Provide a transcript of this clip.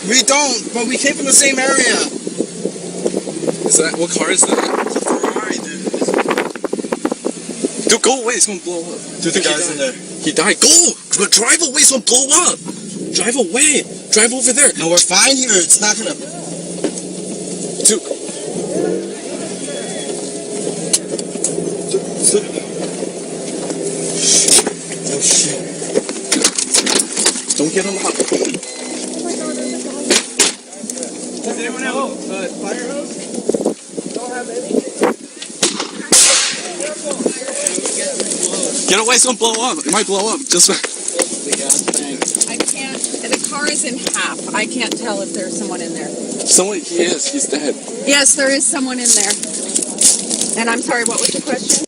We don't, but we came from the same area. Is that what car is that? It's a Ferrari, dude. Dude, go away. It's gonna blow up. Dude, the guy's in there. He died. Go! Drive away. It's gonna blow up. Drive away. Drive over there. No, we're fine here. It's not gonna. Dude. Oh shit. Don't get on the hot. Does anyone have a fire hose? Don't have any. Get away. It's gonna blow up. It might blow up. Just. I can't. The car is in half. I can't tell if there's someone in there. Someone. He is. He's dead. Yes, there is someone in there. And I'm sorry, what was the question?